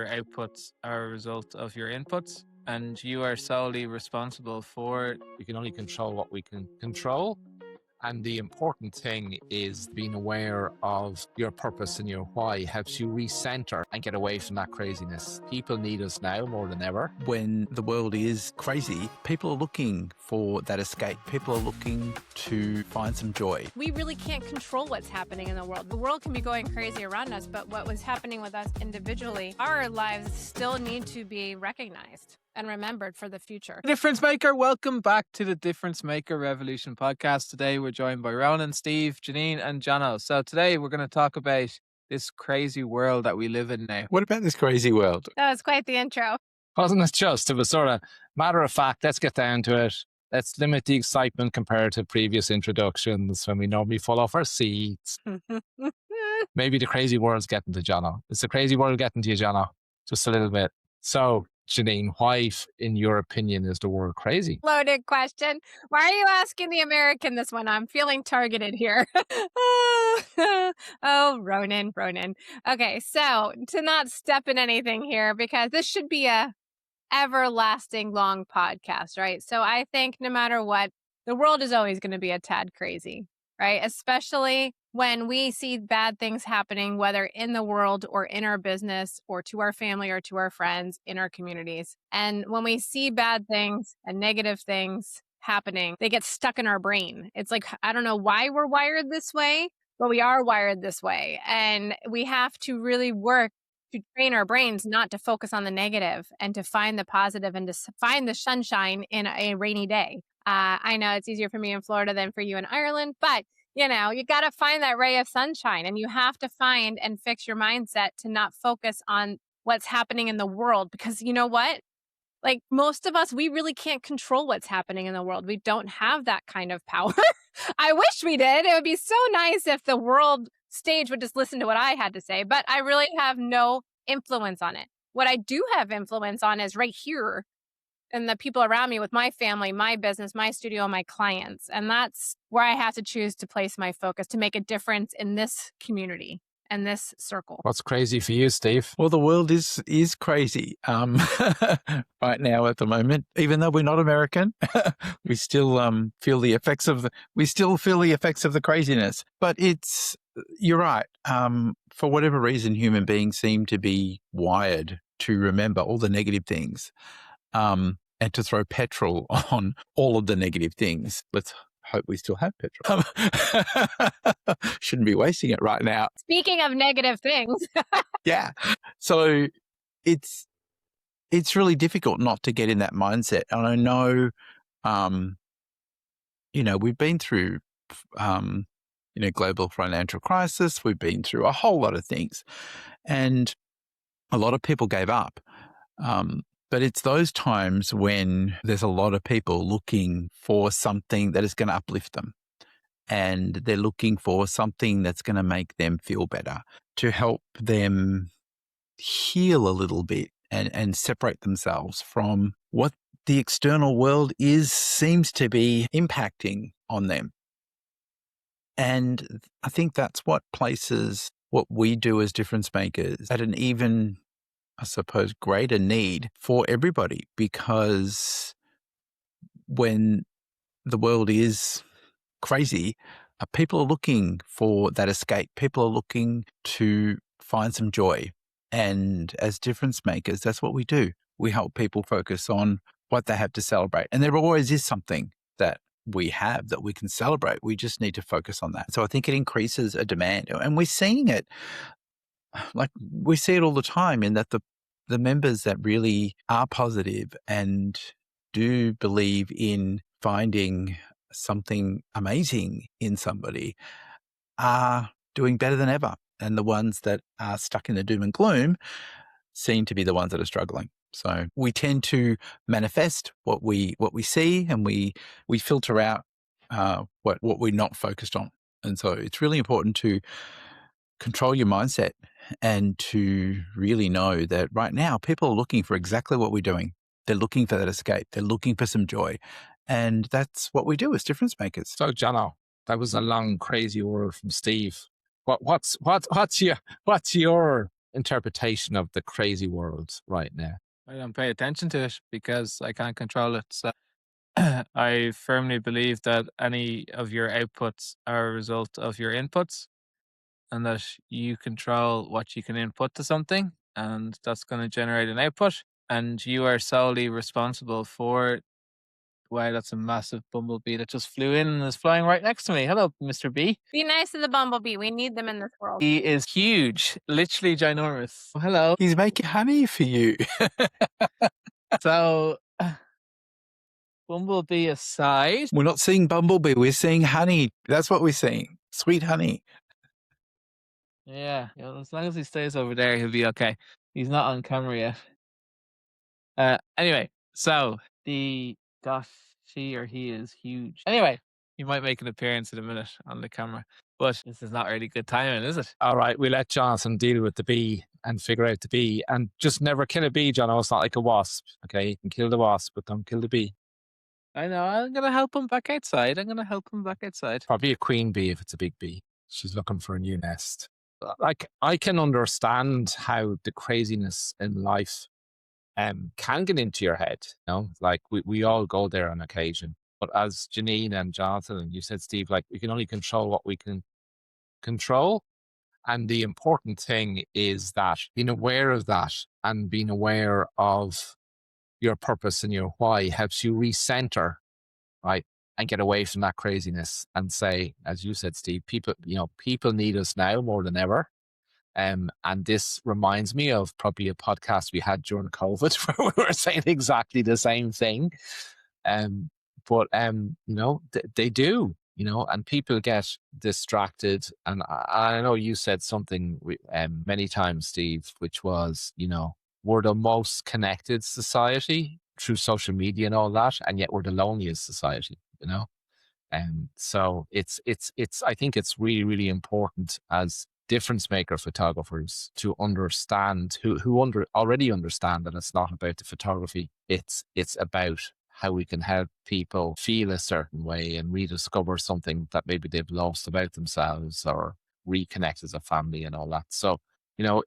outputs are a result of your inputs, and you are solely responsible for. We can only control what we can control. And the important thing is being aware of your purpose and your why helps you recenter and get away from that craziness. People need us now more than ever. When the world is crazy, people are looking for that escape. People are looking to find some joy. We really can't control what's happening in the world. The world can be going crazy around us, but what was happening with us individually, our lives still need to be recognized and remembered for the future. Difference Maker, welcome back to the Difference Maker Revolution podcast. Today we're joined by Ronan, Steve, Janine and Jono. So today we're going to talk about this crazy world that we live in now. What about this crazy world? That was quite the intro. Wasn't it just? It was sort of matter of fact, let's get down to it. Let's limit the excitement compared to previous introductions when we normally fall off our seats. Maybe the crazy world's getting to Jono. It's the crazy world getting to you, Jono. Just a little bit. So, Janine, why, in your opinion, is the world crazy? Loaded question. Why are you asking the American this one? I'm feeling targeted here. Oh, Ronan. Okay, so to not step in anything here, because this should be a everlasting long podcast, right? So I think no matter what, the world is always going to be a tad crazy, right? Especially when we see bad things happening, whether in the world or in our business or to our family or to our friends in our communities. And when we see bad things and negative things happening, they get stuck in our brain. It's like, I don't know why we're wired this way, but we are wired this way. And we have to really work to train our brains not to focus on the negative and to find the positive and to find the sunshine in a rainy day. I know it's easier for me in Florida than for you in Ireland, but you know, you got to find that ray of sunshine, and you have to find and fix your mindset to not focus on what's happening in the world, because you know what? Like most of us, we really can't control what's happening in the world. We don't have that kind of power. I wish we did. It would be so nice if the world stage would just listen to what I had to say, but I really have no influence on it. What I do have influence on is right here and the people around me with my family, my business, my studio, my clients. And that's where I have to choose to place my focus to make a difference in this community and this circle. What's crazy for you, Steve? Well, the world is crazy right now at the moment. Even though we're not American, we still feel the effects of the craziness. But you're right. For whatever reason, human beings seem to be wired to remember all the negative things. And to throw petrol on all of the negative things. Let's hope we still have petrol. Shouldn't be wasting it right now. Speaking of negative things. Yeah. So it's really difficult not to get in that mindset. And I know, we've been through, global financial crisis. We've been through a whole lot of things. And a lot of people gave up. But it's those times when there's a lot of people looking for something that is going to uplift them. And they're looking for something that's going to make them feel better, to help them heal a little bit and separate themselves from what the external world seems to be impacting on them. And I think that's what places what we do as difference makers at an even, I suppose, greater need for everybody, because when the world is crazy, people are looking for that escape. People are looking to find some joy. And as difference makers, that's what we do. We help people focus on what they have to celebrate. And there always is something that we have that we can celebrate. We just need to focus on that. So I think it increases a demand. And we're seeing it. Like we see it all the time in that the members that really are positive and do believe in finding something amazing in somebody are doing better than ever. And the ones that are stuck in the doom and gloom seem to be the ones that are struggling. So we tend to manifest what we see, and we filter out what we're not focused on. And so it's really important to control your mindset and to really know that right now people are looking for exactly what we're doing. They're looking for that escape. They're looking for some joy. And that's what we do as difference makers. So, Jono, that was a long, crazy word from Steve. What's your interpretation of the crazy world right now. I don't pay attention to it because I can't control it. So I firmly believe that any of your outputs are a result of your inputs, and that you control what you can input to something, and that's going to generate an output. And you are solely responsible for. Wow, that's a massive bumblebee that just flew in and is flying right next to me. Hello, Mr. B. Be nice to the bumblebee. We need them in this world. He is huge, literally ginormous. Oh, hello. He's making honey for you. So, bumblebee aside, We're not seeing bumblebee. We're seeing honey. That's what we're seeing. Sweet honey. yeah, as long as he stays over there, he'll be okay. He's not on camera yet. Anyway, so gosh, she or he is huge. Anyway, he might make an appearance in a minute on the camera, but this is not really good timing, is it? All right, we let Jonathan deal with the bee and figure out the bee, and just never kill a bee, John. It's not like a wasp. Okay, you can kill the wasp, but don't kill the bee. I know. I'm gonna help him back outside. Probably a queen bee if it's a big bee. She's looking for a new nest. Like, I can understand how the craziness in life can get into your head. Like we all go there on occasion. But as Janine and Jonathan and you said, Steve, like, we can only control what we can control. And the important thing is that being aware of that and being aware of your purpose and your why helps you recenter, right? And get away from that craziness and say, as you said, Steve, people need us now more than ever. And this reminds me of probably a podcast we had during COVID where we were saying exactly the same thing. But they do, and people get distracted. And I know you said something many times, Steve, which was, we're the most connected society through social media and all that, and yet we're the loneliest society, And so it's I think it's really, really important as difference maker photographers to understand who already understand that it's not about the photography. It's about how we can help people feel a certain way and rediscover something that maybe they've lost about themselves or reconnect as a family and all that. So,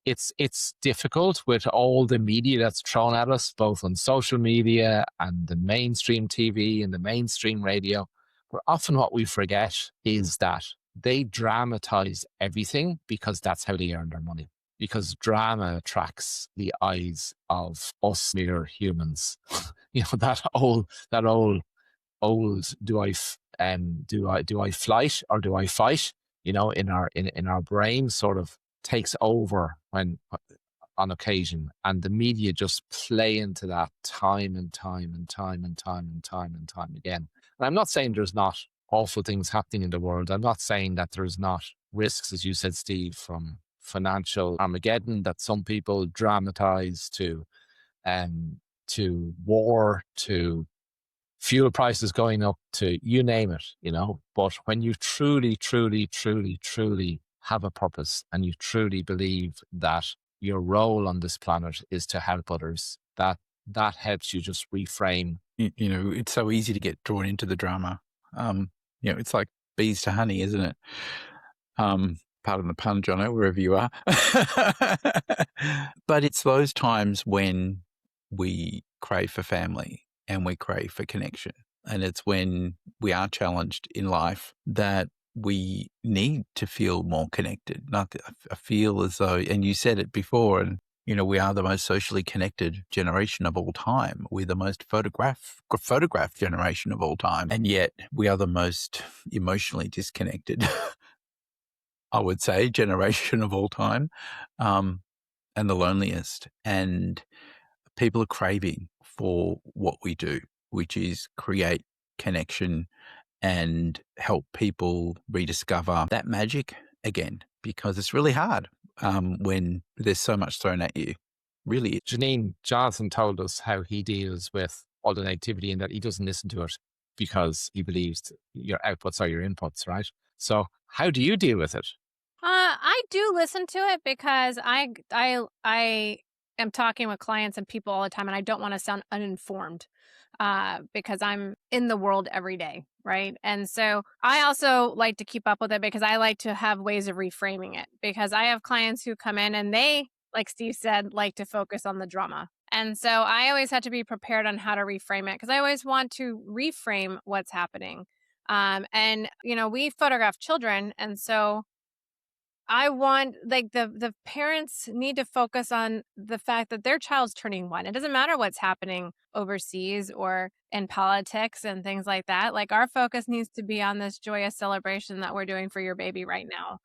it's difficult with all the media that's thrown at us, both on social media and the mainstream TV and the mainstream radio. But often what we forget is that they dramatize everything because that's how they earn their money. Because drama attracts the eyes of us mere humans. That old do I flight or do I fight? In our brain sort of takes over when on occasion, and the media just play into that time and time and time and time and time and time again. And I'm not saying there's not awful things happening in the world. I'm not saying that there's not risks, as you said, Steve, from financial Armageddon that some people dramatize to war, to fuel prices going up, to you name it, But when you truly, truly, truly, truly have a purpose and you truly believe that your role on this planet is to help others, that helps you just reframe. It's so easy to get drawn into the drama. It's like bees to honey, isn't it? Pardon the pun, Jono, wherever you are. But it's those times when we crave for family and we crave for connection. And it's when we are challenged in life that we need to feel more connected. I feel as though, and you said it before, and we are the most socially connected generation of all time. We're the most photographed generation of all time. And yet we are the most emotionally disconnected, I would say, generation of all time, and the loneliest. And people are craving for what we do, which is create connection and help people rediscover that magic again, because it's really hard when there's so much thrown at you. Really. Janine, Jonathan told us how he deals with all the negativity and that he doesn't listen to it because he believes your outputs are your inputs, right? So how do you deal with it? I do listen to it because I am talking with clients and people all the time, and I don't want to sound uninformed because I'm in the world every day, right? And so I also like to keep up with it because I like to have ways of reframing it, because I have clients who come in and they like Steve said, like to focus on the drama. And so I always had to be prepared on how to reframe it because I always want to reframe what's happening. And we photograph children, and so I want like the parents need to focus on the fact that their child's turning 1. It doesn't matter what's happening overseas or in politics and things like that. Like our focus needs to be on this joyous celebration that we're doing for your baby right now.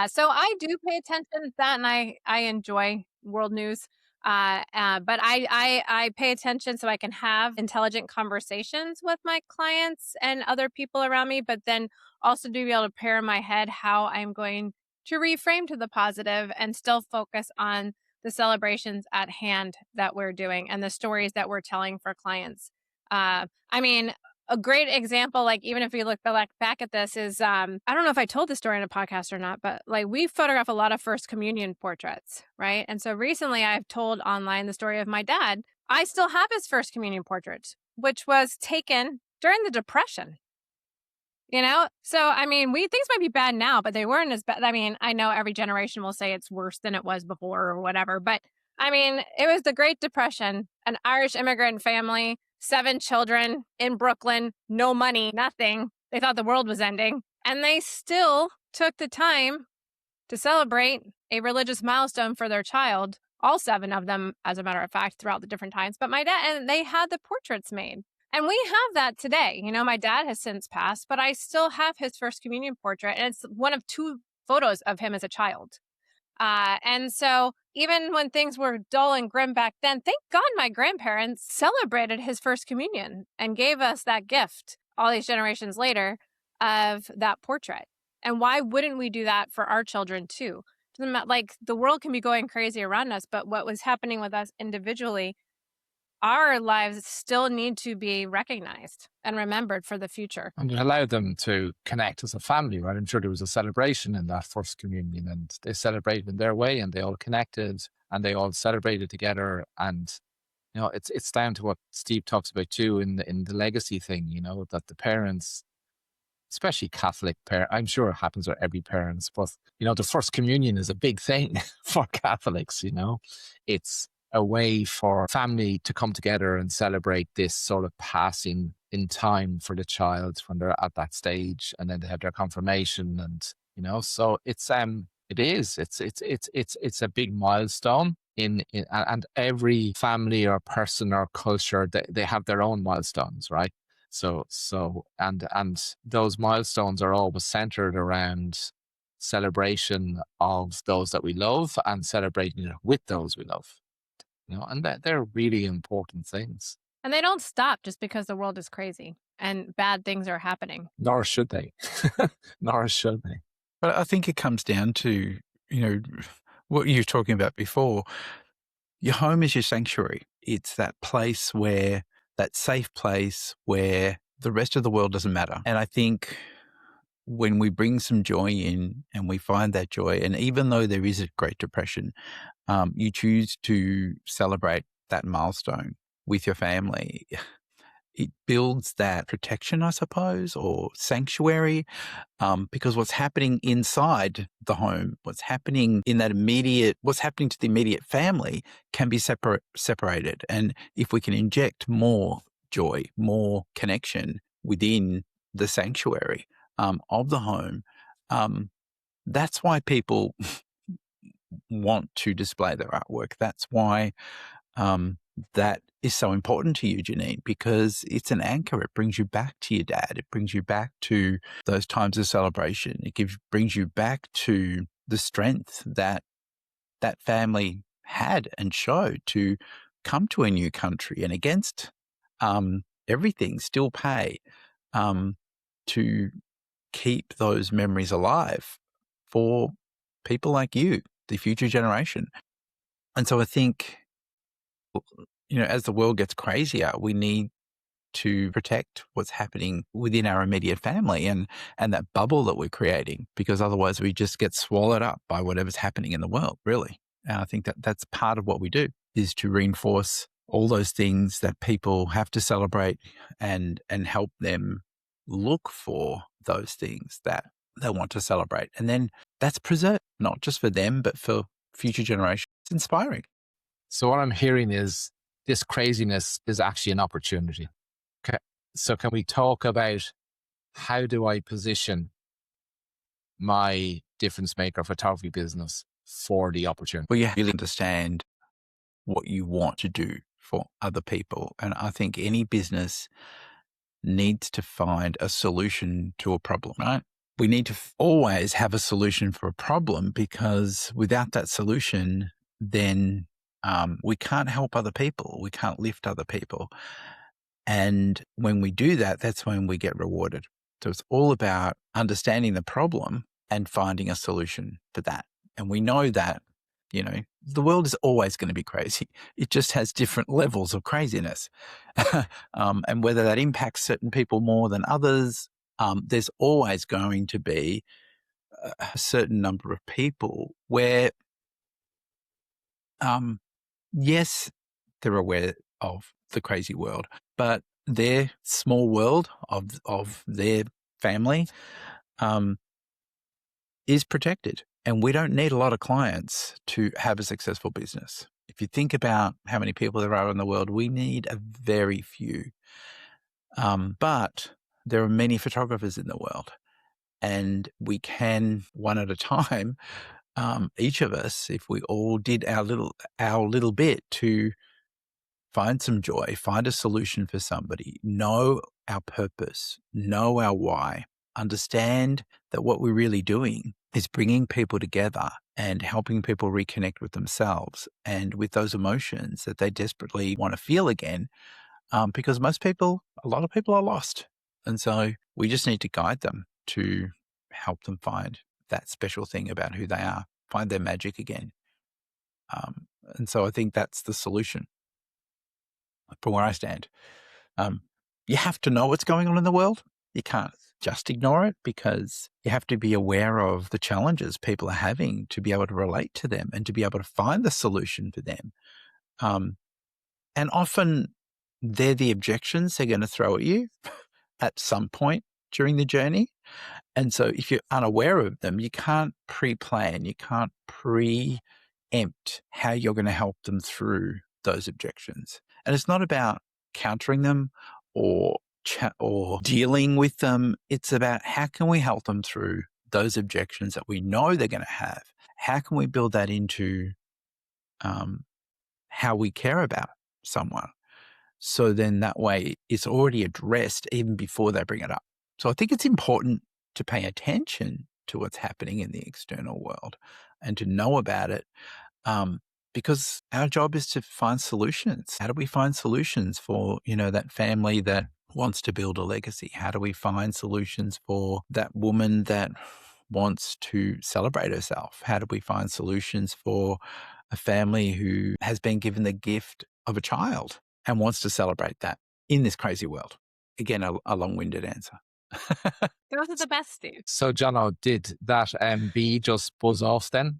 So I do pay attention to that, and I enjoy world news. But I pay attention so I can have intelligent conversations with my clients and other people around me, but then also to be able to pair in my head how I'm going to reframe to the positive and still focus on the celebrations at hand that we're doing and the stories that we're telling for clients. I mean, a great example, like even if we look back at this is, I don't know if I told this story in a podcast or not, but like we photograph a lot of First Communion portraits, right? And so recently I've told online the story of my dad. I still have his First Communion portrait, which was taken during the Depression. So I mean, things might be bad now, but they weren't as bad. I mean, I know every generation will say it's worse than it was before or whatever, but I mean, it was the Great Depression, an Irish immigrant family, 7 children in Brooklyn, no money, nothing. They thought the world was ending, and they still took the time to celebrate a religious milestone for their child, all 7 of them, as a matter of fact, throughout the different times. But my dad, and they had the portraits made. And we have that today. My dad has since passed, but I still have his First Communion portrait. And it's one of 2 photos of him as a child. And so even when things were dull and grim back then, thank God my grandparents celebrated his First Communion and gave us that gift all these generations later of that portrait. And why wouldn't we do that for our children too? Doesn't matter, like the world can be going crazy around us, but what was happening with us individually, our lives still need to be recognized and remembered for the future. And it allowed them to connect as a family, right? I'm sure there was a celebration in that First Communion, and they celebrated in their way, and they all connected, and they all celebrated together. And it's down to what Steve talks about too in the legacy thing. That the parents, especially Catholic parents, I'm sure it happens with every parents, but the First Communion is a big thing for Catholics. It's a way for family to come together and celebrate this sort of passing in time for the child when they're at that stage, and then they have their confirmation, and so it's a big milestone in and every family or person or culture, they have their own milestones, right? So and those milestones are always centered around celebration of those that we love and celebrating with those we love. And that they're really important things. And they don't stop just because the world is crazy and bad things are happening. Nor should they. Nor should they. But I think it comes down to, what you were talking about before. Your home is your sanctuary. It's that place that safe place where the rest of the world doesn't matter. And I think when we bring some joy in and we find that joy, and even though there is a Great Depression, you choose to celebrate that milestone with your family, it builds that protection, I suppose, or sanctuary, because what's happening inside the home, what's happening to the immediate family can be separated. And if we can inject more joy, more connection within the sanctuary of the home, that's why people want to display their artwork. That's why that is so important to you, Janine, because it's an anchor. It brings you back to your dad. It brings you back to those times of celebration. It brings you back to the strength that family had and showed to come to a new country and against everything still pay to keep those memories alive for people like you, the future generation. And so I think, as the world gets crazier, we need to protect what's happening within our immediate family and that bubble that we're creating, because otherwise we just get swallowed up by whatever's happening in the world, really. And I think that's part of what we do, is to reinforce all those things that people have to celebrate and help them look for those things that they want to celebrate. And then that's preserved, not just for them, but for future generations. It's inspiring. So what I'm hearing is this craziness is actually an opportunity. Okay. So can we talk about how do I position my difference maker photography business for the opportunity? Well, you really understand what you want to do for other people. And I think any business needs to find a solution to a problem, right? We need to always have a solution for a problem, because without that solution, then we can't help other people. We can't lift other people. And when we do that, that's when we get rewarded. So it's all about understanding the problem and finding a solution for that. And we know that, the world is always going to be crazy. It just has different levels of craziness. And whether that impacts certain people more than others, there's always going to be a certain number of people where, yes, they're aware of the crazy world, but their small world of their family is protected. And we don't need a lot of clients to have a successful business. If you think about how many people there are in the world, we need a very few. But there are many photographers in the world, and we can, one at a time, each of us, if we all did our little bit to find some joy, find a solution for somebody, know our purpose, know our why, understand that what we're really doing is bringing people together and helping people reconnect with themselves and with those emotions that they desperately want to feel again. Because a lot of people are lost. And so we just need to guide them to help them find that special thing about who they are, find their magic again. And so I think that's the solution from where I stand. You have to know what's going on in the world. You can't just ignore it, because you have to be aware of the challenges people are having to be able to relate to them and to be able to find the solution for them. And often they're the objections they're going to throw at you at some point during the journey. And so if you're unaware of them, you can't pre-plan, you can't preempt how you're going to help them through those objections. And it's not about countering them or dealing with them. It's about how can we help them through those objections that we know they're going to have? How can we build that into how we care about someone? So then that way it's already addressed even before they bring it up. So I think it's important to pay attention to what's happening in the external world and to know about it, because our job is to find solutions. How do we find solutions for, that family that wants to build a legacy? How do we find solutions for that woman that wants to celebrate herself? How do we find solutions for a family who has been given the gift of a child and wants to celebrate that in this crazy world? Again, a long-winded answer. Those are the best, Steve. So, Jono, did that bee just buzz off then?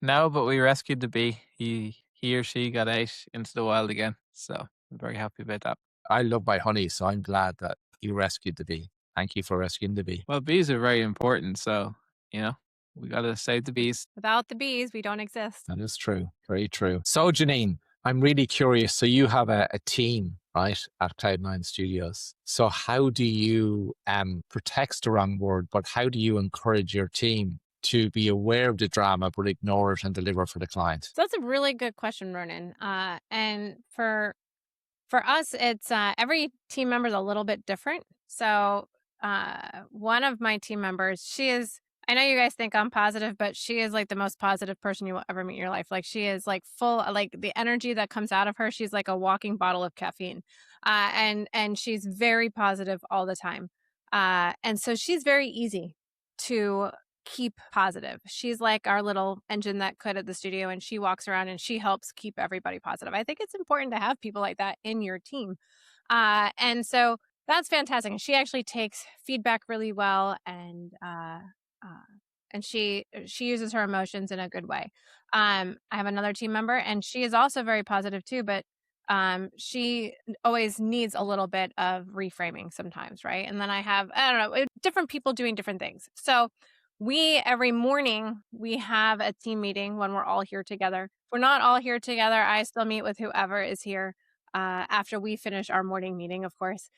No, but we rescued the bee. He or she got out into the wild again. So I'm very happy about that. I love my honey, so I'm glad that you rescued the bee. Thank you for rescuing the bee. Well, bees are very important. So, we got to save the bees. Without the bees, we don't exist. That is true. Very true. So, Janine, I'm really curious. So you have a team, right, at Cloud9 Studios. So how do you, protect's the wrong word, but how do you encourage your team to be aware of the drama, but ignore it and deliver for the client? So that's a really good question, Ronan. And for us, it's every team member is a little bit different. So one of my team members, I know you guys think I'm positive, but she is like the most positive person you will ever meet in your life. Like she is like full, like the energy that comes out of her. She's like a walking bottle of caffeine. And she's very positive all the time. And so she's very easy to keep positive. She's like our little engine that could at the studio, and she walks around and she helps keep everybody positive. I think it's important to have people like that in your team. And so that's fantastic. And she actually takes feedback really well, and she uses her emotions in a good way. I have another team member, and she is also very positive too, but she always needs a little bit of reframing sometimes, right? And then I don't know, different people doing different things. So every morning, we have a team meeting when we're all here together. If we're not all here together, I still meet with whoever is here after we finish our morning meeting, of course.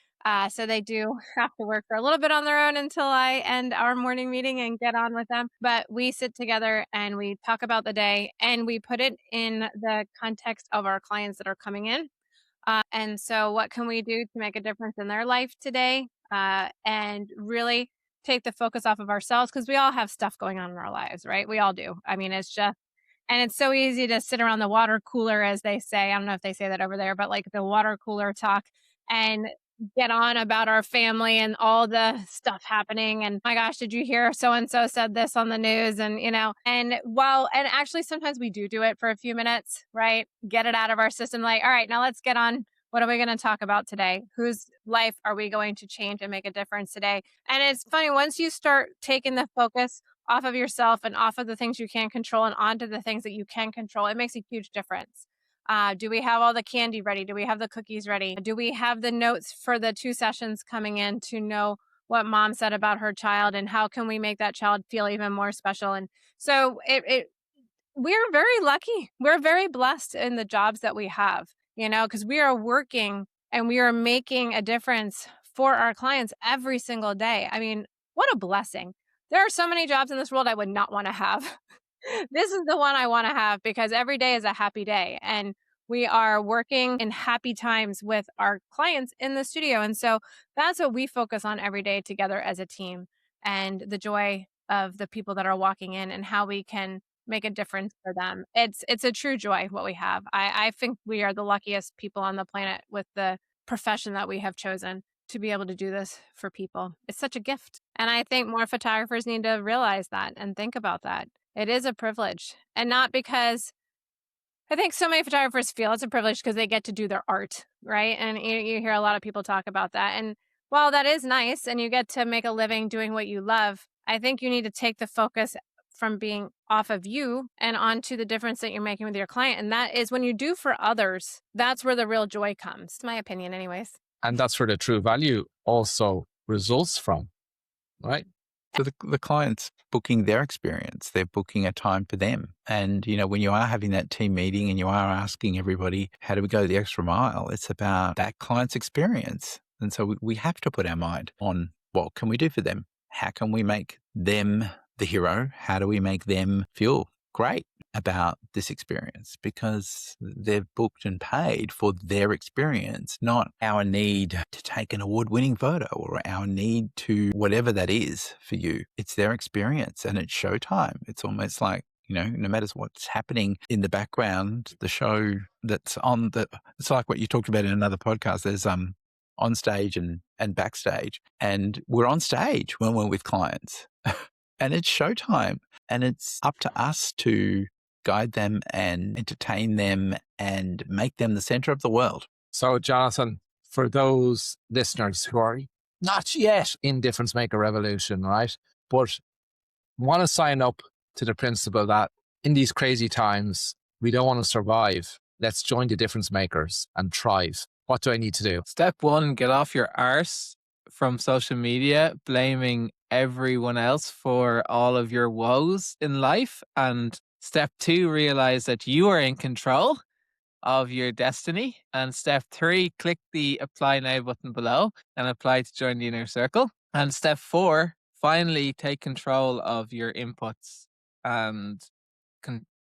So they do have to work for a little bit on their own until I end our morning meeting and get on with them. But we sit together and we talk about the day and we put it in the context of our clients that are coming in. And so, what can we do to make a difference in their life today? And really take the focus off of ourselves because we all have stuff going on in our lives, right? We all do. I mean, it's just, and it's so easy to sit around the water cooler, as they say. I don't know if they say that over there, but like the water cooler talk and get on about our family and all the stuff happening. And my gosh, did you hear so and so said this on the news? And, and and actually sometimes we do it for a few minutes, right? Get it out of our system. Like, all right, now let's get on. What are we going to talk about today? Whose life are we going to change and make a difference today? And it's funny, once you start taking the focus off of yourself and off of the things you can't control and onto the things that you can control, it makes a huge difference. Do we have all the candy ready? Do we have the cookies ready? Do we have the notes for the 2 sessions coming in to know what mom said about her child and how can we make that child feel even more special? And so we're very lucky. We're very blessed in the jobs that we have, because we are working and we are making a difference for our clients every single day. I mean, what a blessing. There are so many jobs in this world I would not want to have. This is the one I want to have because every day is a happy day and we are working in happy times with our clients in the studio. And so that's what we focus on every day together as a team, and the joy of the people that are walking in and how we can make a difference for them. It's a true joy what we have. I think we are the luckiest people on the planet with the profession that we have chosen to be able to do this for people. It's such a gift. And I think more photographers need to realize that and think about that. It is a privilege, and not because I think so many photographers feel it's a privilege because they get to do their art, right? And you hear a lot of people talk about that. And while that is nice and you get to make a living doing what you love, I think you need to take the focus from being off of you and onto the difference that you're making with your client. And that is when you do for others, that's where the real joy comes. My opinion, anyways. And that's where the true value also results from, right? So the client's booking their experience. They're booking a time for them. And, when you are having that team meeting and you are asking everybody, how do we go the extra mile? It's about that client's experience. And so we have to put our mind on what can we do for them? How can we make them the hero? How do we make them feel great about this experience? Because they've booked and paid for their experience, not our need to take an award-winning photo or our need to whatever that is for you. It's their experience and it's showtime. It's almost like, no matter what's happening in the background, the show that's on it's like what you talked about in another podcast. There's on stage and backstage, and we're on stage when we're with clients and it's showtime, and it's up to us to guide them and entertain them and make them the center of the world. So, Jonathan, for those listeners who are not yet in Difference Maker Revolution, right, but want to sign up to the principle that in these crazy times, we don't want to survive. Let's join the difference makers and thrive. What do I need to do? Step 1, get off your arse from social media, blaming everyone else for all of your woes in life. And step 2, realize that you are in control of your destiny. And step 3, click the apply now button below and apply to join the inner circle. And step 4, finally take control of your inputs and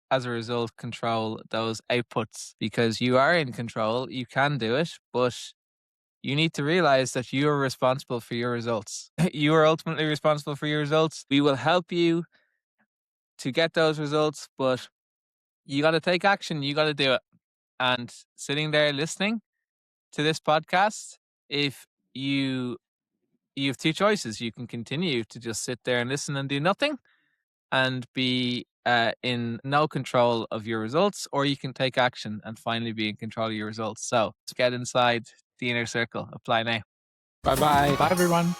as a result, control those outputs, because you are in control. You can do it, but you need to realize that you are responsible for your results. You are ultimately responsible for your results. We will help you to get those results, but you got to take action. You got to do it. And sitting there listening to this podcast, if you have 2 choices. You can continue to just sit there and listen and do nothing and be in no control of your results, or you can take action and finally be in control of your results. So get inside the inner circle. Apply now. Bye-bye. Bye, everyone.